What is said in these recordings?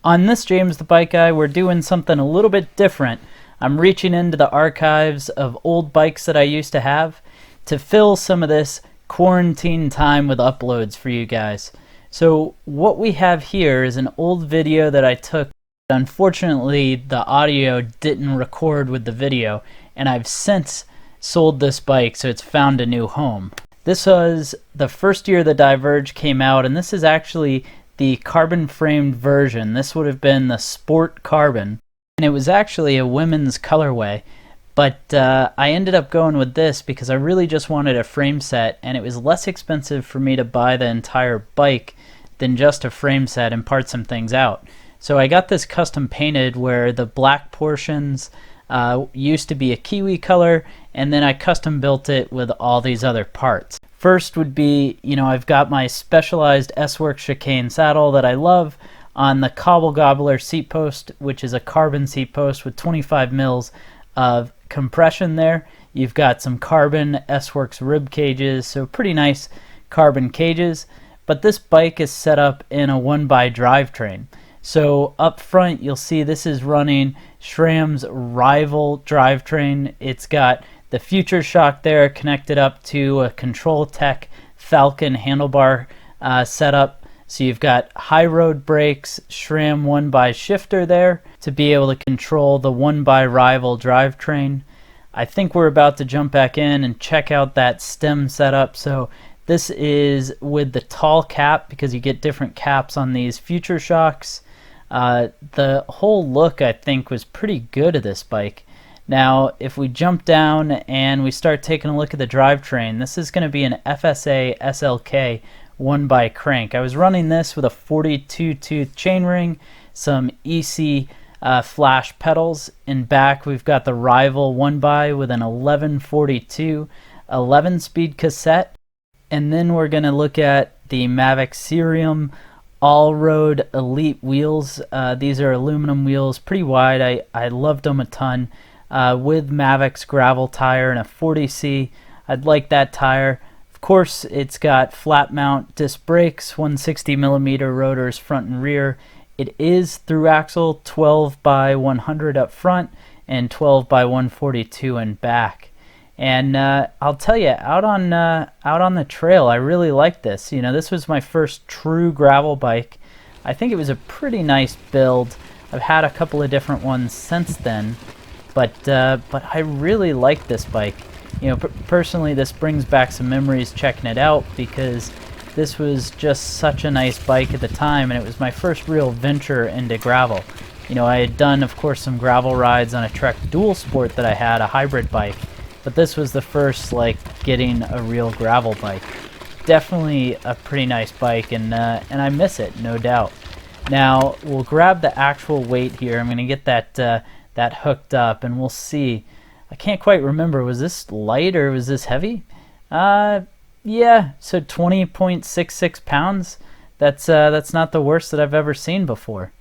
On this James the Bike Guy, we're doing something a little bit different. I'm reaching into the archives of old bikes that I used to have to fill some of this quarantine time with uploads for you guys. So what we have here is an old video that I took. Unfortunately, the audio didn't record with the video, and I've since sold this bike, so it's found a new home. This was the first year the Diverge came out, and this is actually the carbon framed version. This would have been the Sport Carbon, and it was actually a women's colorway, but I ended up going with this because I really just wanted a frame set, and it was less expensive for me to buy the entire bike than just a frame set and part some things out. So I got this custom painted where the black portions used to be a kiwi color, and then I custom built it with all these other parts. First would be, I've got my Specialized S-Works chicane saddle that I love on the Cobble Gobbler seat post, which is a carbon seat post with 25 mils of compression there. You've got some carbon S-Works rib cages, so pretty nice carbon cages. But this bike is set up in a 1x drivetrain. So up front, you'll see this is running SRAM's rival drivetrain. It's got the Future Shock there connected up to a Control Tech Falcon handlebar setup. So you've got high road brakes, SRAM 1x shifter there to be able to control the 1x rival drivetrain. I think we're about to jump back in and check out that stem setup. So this is with the tall cap because you get different caps on these Future Shocks. The whole look, I think, was pretty good of this bike. Now, if we jump down and we start taking a look at the drivetrain, this is going to be an FSA SLK 1x crank. I was running this with a 42-tooth chainring, some EC flash pedals. In back, we've got the rival 1x with an 1142 11-speed cassette. And then we're going to look at the Mavic Cerium all-road elite wheels. These are aluminum wheels, pretty wide. I loved them a ton. With Mavic's gravel tire and a 40C. I'd like that tire. Of course, it's got flat mount disc brakes, 160mm rotors front and rear. It is through axle, 12x100 up front and 12x142 in back. And I'll tell you, out on the trail, I really like this. This was my first true gravel bike. I think it was a pretty nice build. I've had a couple of different ones since then, but I really like this bike. Personally, this brings back some memories checking it out because this was just such a nice bike at the time, and it was my first real venture into gravel. I had done, of course, some gravel rides on a Trek Dual Sport that I had, a hybrid bike. But this was the first, getting a real gravel bike. Definitely a pretty nice bike, and I miss it, no doubt. Now, we'll grab the actual weight here. I'm going to get that hooked up, and we'll see. I can't quite remember. Was this light or was this heavy? Yeah, so 20.66 pounds. That's not the worst that I've ever seen before.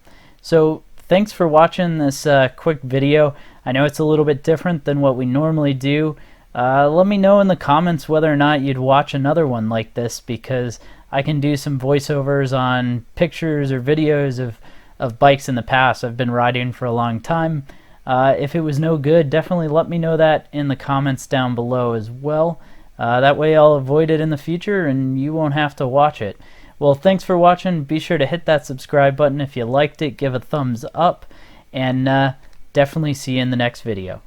So thanks for watching this quick video. I know it's a little bit different than what we normally do. Let me know in the comments whether or not you'd watch another one like this, because I can do some voiceovers on pictures or videos of bikes in the past. I've been riding for a long time. If it was no good, definitely let me know that in the comments down below as well. That way I'll avoid it in the future and you won't have to watch it. Well, thanks for watching. Be sure to hit that subscribe button if you liked it. Give a thumbs up, and definitely see you in the next video.